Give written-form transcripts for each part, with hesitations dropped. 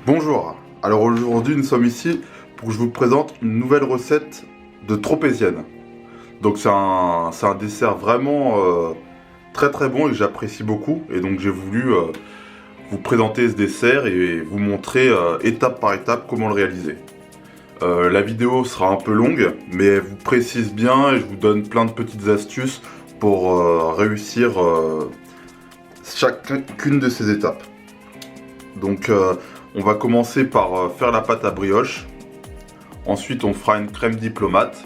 Bonjour, alors aujourd'hui nous sommes ici pour que je vous présente une nouvelle recette de tropézienne. Donc c'est un dessert vraiment très très bon et que j'apprécie beaucoup. Et donc j'ai voulu vous présenter ce dessert et vous montrer étape par étape comment le réaliser. La vidéo sera un peu longue mais elle vous précise bien et je vous donne plein de petites astuces pour réussir chacune de ces étapes. Donc on va commencer par faire la pâte à brioche. Ensuite on fera une crème diplomate.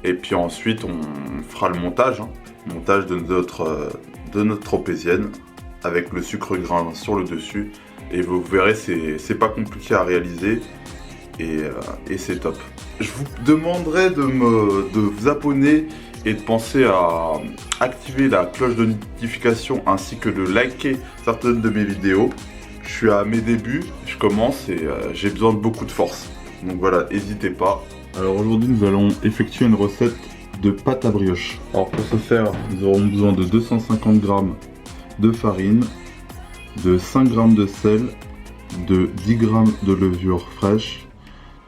Et puis ensuite on fera le montage. Montage de notre tropézienne avec le sucre grain sur le dessus. Et vous verrez, c'est pas compliqué à réaliser. Et c'est top. Je vous demanderai de vous abonner et de penser à activer la cloche de notification ainsi que de liker certaines de mes vidéos. Je suis à mes débuts, je commence et j'ai besoin de beaucoup de force. Donc voilà, n'hésitez pas. Alors aujourd'hui nous allons effectuer une recette de pâte à brioche. Alors pour ce faire, nous aurons besoin de 250 g de farine, de 5 g de sel, de 10 g de levure fraîche,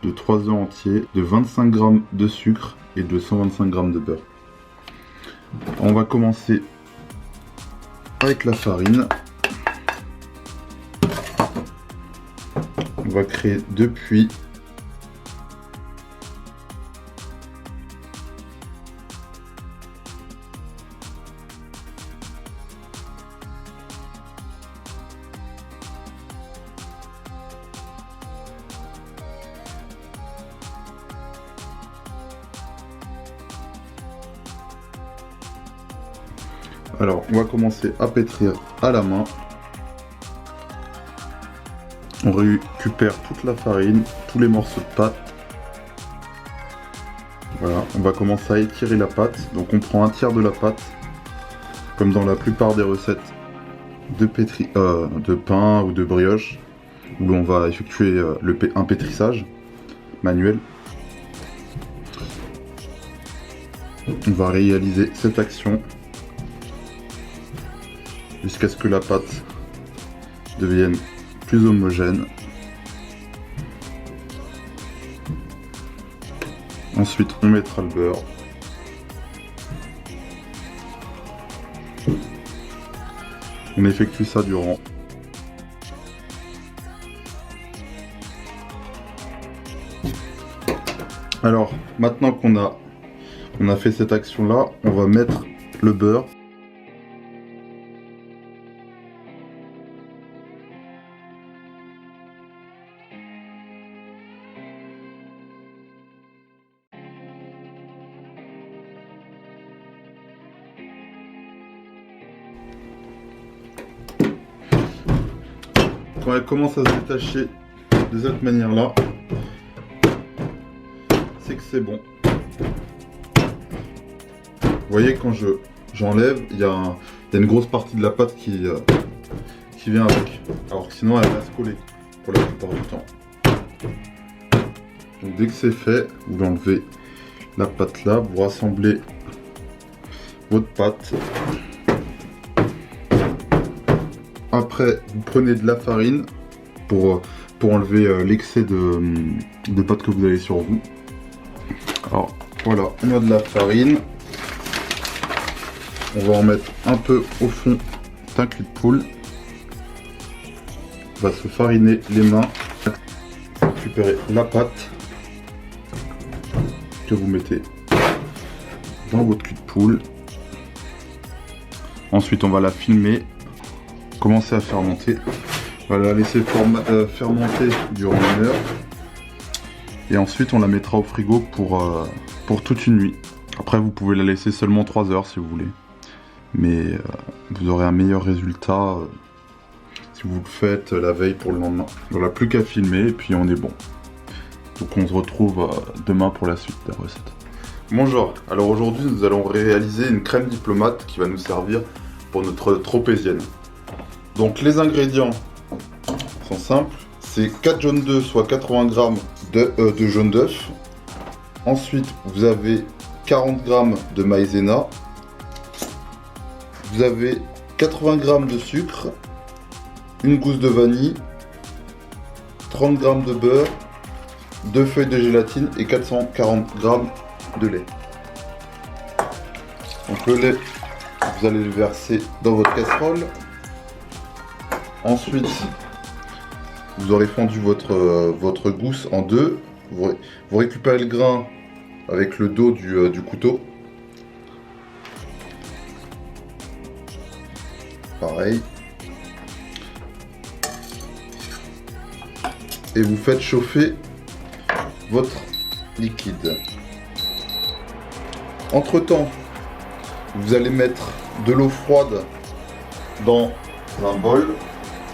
de 3 œufs entiers, de 25 g de sucre et de 125 g de beurre. On va commencer avec la farine. On va créer 2 puits. Alors, on va commencer à pétrir à la main. On récupère toute la farine, tous les morceaux de pâte. Voilà, on va commencer à étirer la pâte. Donc on prend un tiers de la pâte, comme dans la plupart des recettes de pain ou de brioche, où l'on va effectuer un pétrissage manuel. On va réaliser cette action jusqu'à ce que la pâte devienne plus homogène. Ensuite on mettra le beurre. On effectue ça durant. Alors maintenant qu'on a fait cette action là, on va mettre le beurre. Quand elle commence à se détacher de cette manière là, c'est que c'est bon. Vous voyez, quand j'enlève, il y a une grosse partie de la pâte qui vient avec. Alors que sinon elle va se coller pour la plupart du temps. Donc dès que c'est fait, vous enlevez la pâte là, vous rassemblez votre pâte. Après, vous prenez de la farine pour enlever l'excès de pâte que vous avez sur vous. Alors voilà, on a de la farine. On va en mettre un peu au fond d'un cul de poule. On va se fariner les mains. Récupérer la pâte que vous mettez dans votre cul de poule. Ensuite, on va la filmer. Commencer à fermenter. On va la laisser fermenter durant 1 heure. Et ensuite on la mettra au frigo pour toute une nuit. Après vous pouvez la laisser seulement 3 heures si vous voulez. Mais vous aurez un meilleur résultat si vous le faites la veille pour le lendemain. Voilà, plus qu'à filmer et puis on est bon. Donc on se retrouve demain pour la suite de la recette. Bonjour, alors aujourd'hui nous allons réaliser une crème diplomate qui va nous servir pour notre tropézienne. Donc les ingrédients sont simples, c'est 4 jaunes d'œufs, soit 80 g de jaune d'œuf. Ensuite vous avez 40 g de maïzena. Vous avez 80 g de sucre, une gousse de vanille, 30 g de beurre, 2 feuilles de gélatine et 440 g de lait. Donc le lait, vous allez le verser dans votre casserole. Ensuite, vous aurez fendu votre gousse en deux. Vous récupérez le grain avec le dos du couteau. Pareil. Et vous faites chauffer votre liquide. Entre-temps, vous allez mettre de l'eau froide dans un bol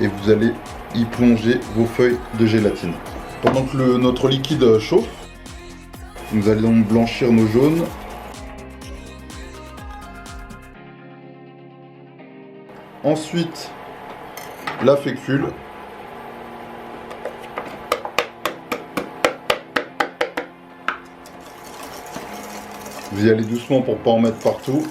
et vous allez y plonger vos feuilles de gélatine. Pendant que notre liquide chauffe, nous allons blanchir nos jaunes. Ensuite, la fécule. Vous y allez doucement pour ne pas en mettre partout.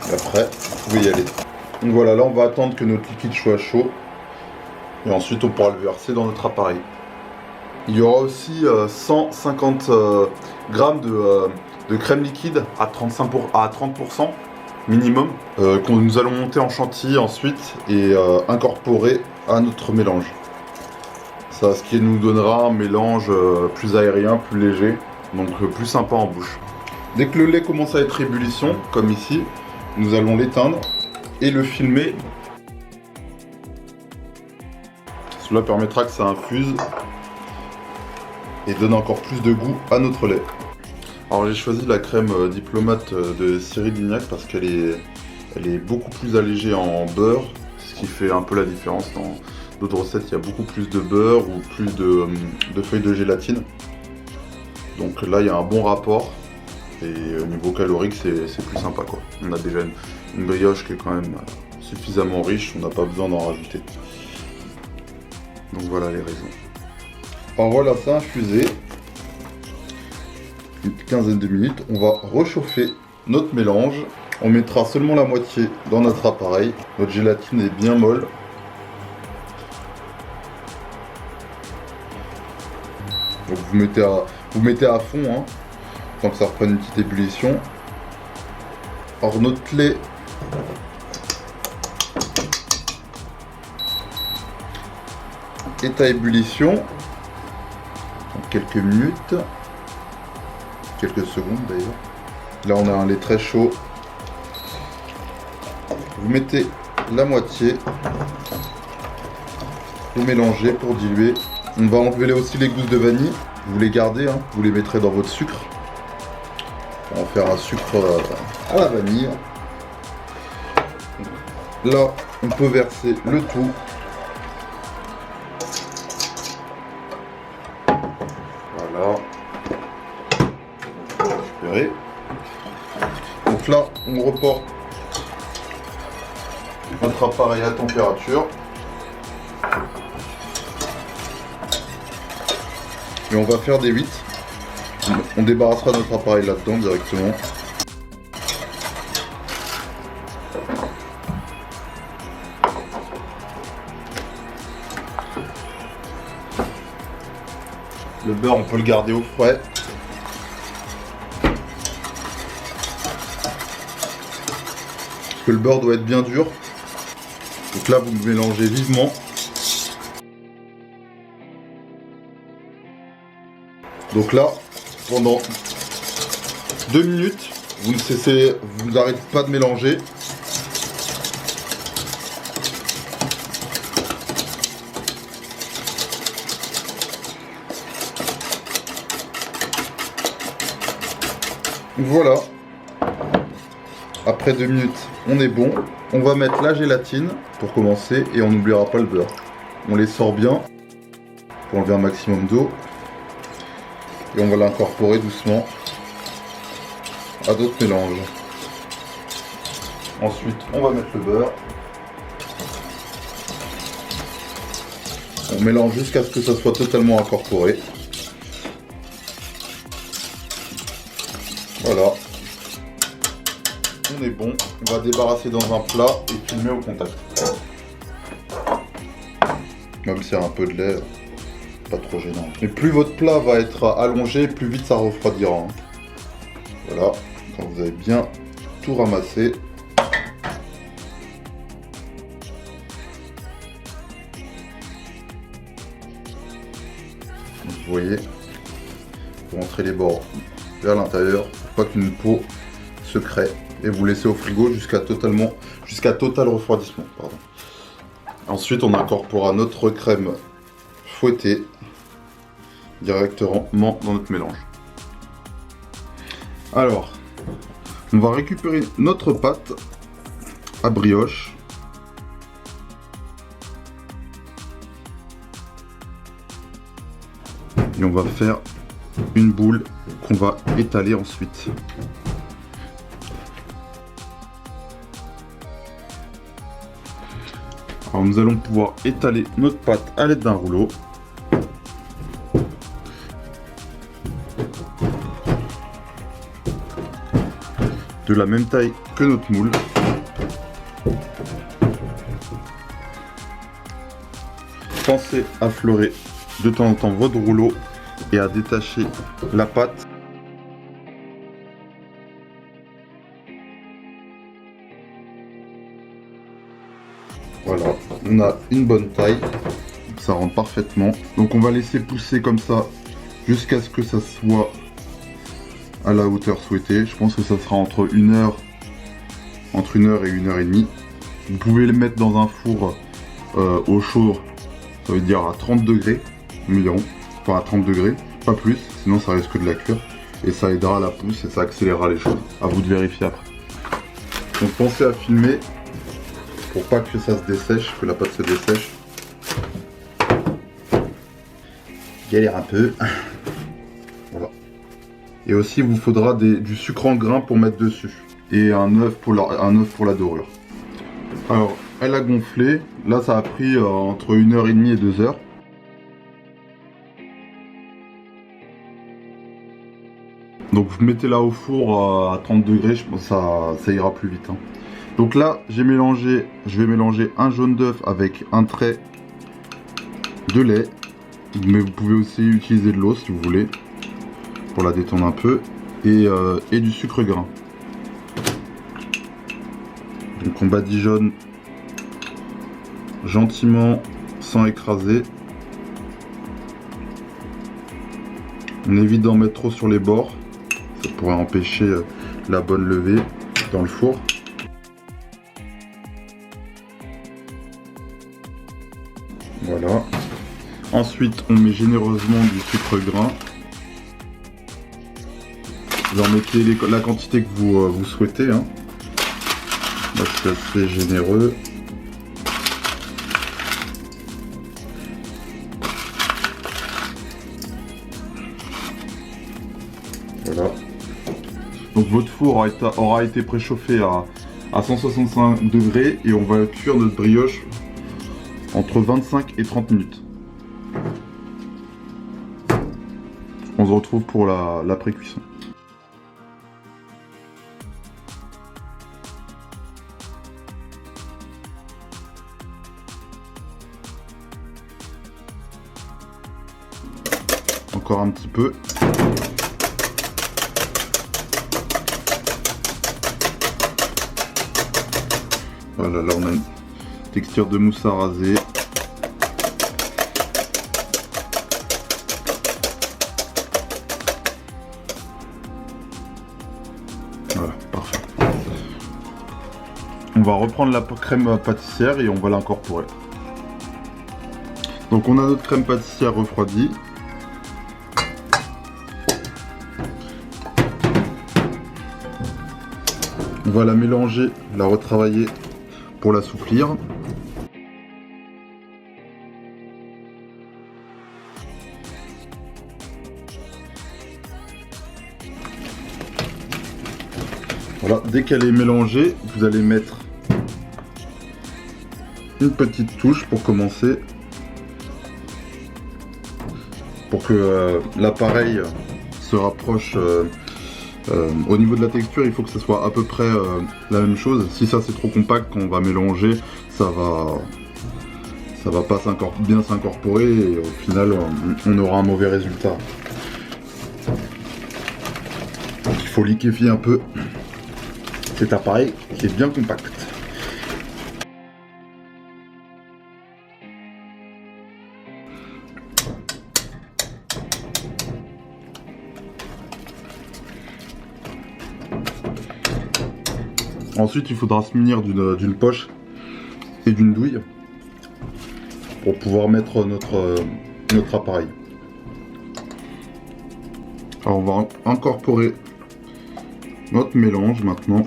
Et après, vous pouvez y aller. Donc voilà, là on va attendre que notre liquide soit chaud. Et ensuite on pourra le verser dans notre appareil. Il y aura aussi 150 grammes de crème liquide à 30% minimum que nous allons monter en chantilly ensuite et incorporer à notre mélange. Ça, ce qui nous donnera un mélange plus aérien, plus léger, donc plus sympa en bouche. Dès que le lait commence à être ébullition, comme ici, nous allons l'éteindre et le filmer. Cela permettra que ça infuse et donne encore plus de goût à notre lait. Alors j'ai choisi la crème diplomate de Cyril Lignac parce qu'elle est beaucoup plus allégée en beurre, ce qui fait un peu la différence. Dans d'autres recettes, il y a beaucoup plus de beurre ou plus de feuilles de gélatine. Donc là, il y a un bon rapport et au niveau calorique, c'est plus sympa, quoi. On a déjà une brioche qui est quand même suffisamment riche, on n'a pas besoin d'en rajouter. Donc voilà les raisons. Alors voilà, ça a infusé. Une quinzaine de minutes. On va réchauffer notre mélange. On mettra seulement la moitié dans notre appareil. Notre gélatine est bien molle. Donc vous mettez à fond, hein, tant que ça reprenne une petite ébullition. Alors notre lait est à ébullition. En quelques minutes. Quelques secondes d'ailleurs. Là on a un lait très chaud. Vous mettez la moitié. Vous mélangez pour diluer. On va enlever aussi les gousses de vanille. Vous les gardez, hein, vous les mettrez dans votre sucre. On va faire un sucre à la vanille. Là, on peut verser le tout. Voilà. Récupérer. Donc là, on reporte notre appareil à température. Et on va faire des 8. On débarrassera notre appareil là-dedans directement. Le beurre, on peut le garder au frais. Parce que le beurre doit être bien dur. Donc là, vous le mélangez vivement. Donc là, pendant 2 minutes, vous n'arrêtez pas de mélanger. Voilà. Après 2 minutes, on est bon. On va mettre la gélatine pour commencer et on n'oubliera pas le beurre. On les sort bien pour enlever un maximum d'eau. Et on va l'incorporer doucement à d'autres mélanges. Ensuite, on va mettre le beurre. On mélange jusqu'à ce que ça soit totalement incorporé. Voilà. on est bon. On va débarrasser dans un plat et filmer au contact. Même s'il y a un peu de lait, pas trop gênant. Mais plus votre plat va être allongé, plus vite ça refroidira. Hein. Voilà, quand vous avez bien tout ramassé. Vous voyez, vous rentrez les bords vers l'intérieur pour pas qu'une peau se crée et vous laissez au frigo jusqu'à total refroidissement. Pardon. Ensuite, on incorporera notre crème fouettée directement dans notre mélange. Alors, on va récupérer notre pâte à brioche. Et on va faire une boule qu'on va étaler ensuite. Alors nous allons pouvoir étaler notre pâte à l'aide d'un rouleau. De la même taille que notre moule. Pensez à fleurer de temps en temps votre rouleau et à détacher la pâte. Voilà, on a une bonne taille, ça rentre parfaitement. Donc on va laisser pousser comme ça jusqu'à ce que ça soit à la hauteur souhaitée. Je pense que ça sera entre 1 heure et 1h30. Vous pouvez le mettre dans un four au chaud, ça veut dire à 30 degrés environ, enfin à 30 degrés, pas plus, sinon ça risque de la cuire et ça aidera la pousse et ça accélérera les choses. À vous de vérifier après. Donc pensez à filmer pour pas que ça se dessèche, que la pâte se dessèche. Galère un peu. Voilà. Et aussi il vous faudra du sucre en grains pour mettre dessus et un œuf pour la dorure. Alors elle a gonflé, là ça a pris entre 1h30 et 2 heures. Donc vous mettez là au four à 30 degrés, je pense que ça ira plus vite. Hein. Donc là je vais mélanger un jaune d'œuf avec un trait de lait. Mais vous pouvez aussi utiliser de l'eau si vous voulez, pour la détendre un peu, et du sucre grain. Donc on badigeonne gentiment sans écraser. On évite d'en mettre trop sur les bords, ça pourrait empêcher la bonne levée dans le four. Voilà. Ensuite on met généreusement du sucre grain. Vous en mettez la quantité que vous souhaitez. Hein. Moi je suis assez généreux. Voilà. Donc votre four aura été préchauffé à 165 degrés et on va cuire notre brioche entre 25 et 30 minutes. On se retrouve pour la pré-cuisson. Encore un petit peu. Voilà, là on a une texture de mousse à raser. Voilà, parfait. On va reprendre la crème pâtissière et on va l'incorporer. Donc on a notre crème pâtissière refroidie. On va la mélanger, la retravailler pour l'assouplir. Voilà, dès qu'elle est mélangée, vous allez mettre une petite touche pour commencer, pour que l'appareil se rapproche Au niveau de la texture, il faut que ça soit à peu près la même chose. Si ça c'est trop compact, quand on va mélanger, ça va pas bien s'incorporer et au final on aura un mauvais résultat. Donc il faut liquéfier un peu cet appareil qui est bien compact. Ensuite, il faudra se munir d'une poche et d'une douille pour pouvoir mettre notre appareil. Alors, on va incorporer notre mélange maintenant.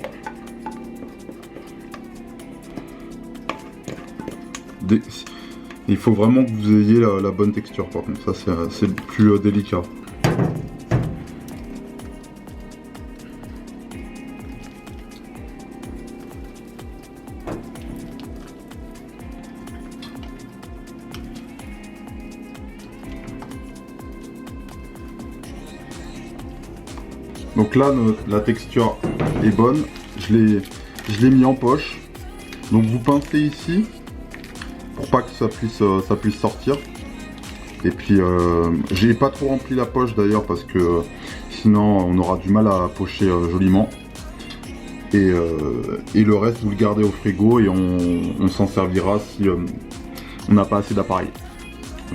Il faut vraiment que vous ayez la bonne texture, par contre, ça c'est le plus délicat. Donc là, la texture est bonne. Je l'ai mis en poche. Donc vous pincez ici pour pas que ça puisse sortir. Et puis j'ai pas trop rempli la poche d'ailleurs parce que sinon on aura du mal à pocher joliment. Et le reste vous le gardez au frigo et on s'en servira si on n'a pas assez d'appareil.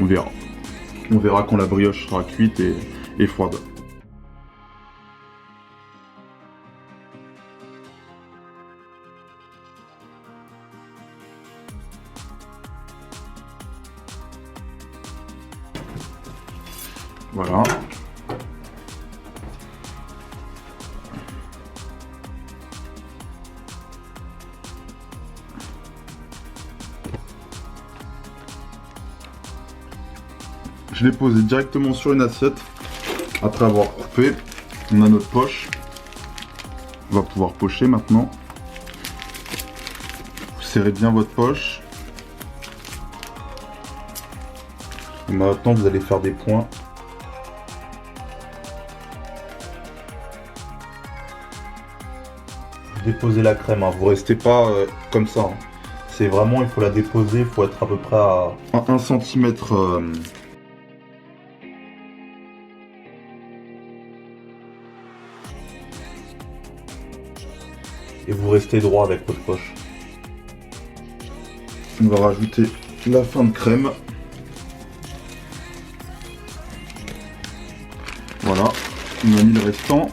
On verra. On verra quand la brioche sera cuite et froide. Voilà. Je l'ai posé directement sur une assiette. Après avoir coupé, on a notre poche. On va pouvoir pocher maintenant. Vous serrez bien votre poche. Et maintenant, vous allez faire des points. Déposer la crème, hein. Vous restez pas comme ça. Hein. C'est vraiment, il faut la déposer, il faut être à peu près à 1 cm. Et vous restez droit avec votre poche. On va rajouter la fin de crème. Voilà, on a mis le restant.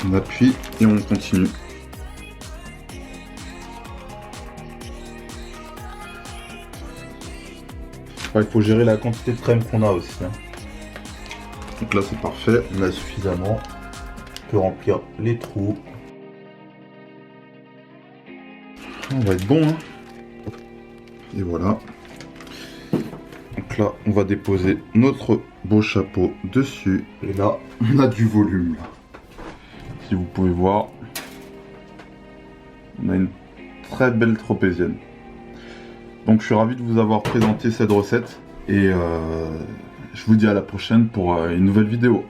On appuie et on continue. Il faut gérer la quantité de crème qu'on a aussi. Hein. Donc là c'est parfait, on a suffisamment. On peut remplir les trous. On va être bon. Hein. Et voilà. Donc là on va déposer notre beau chapeau dessus. Et là on a du volume. Là. Si vous pouvez voir, on a une très belle tropézienne. Donc je suis ravi de vous avoir présenté cette recette et je vous dis à la prochaine pour une nouvelle vidéo.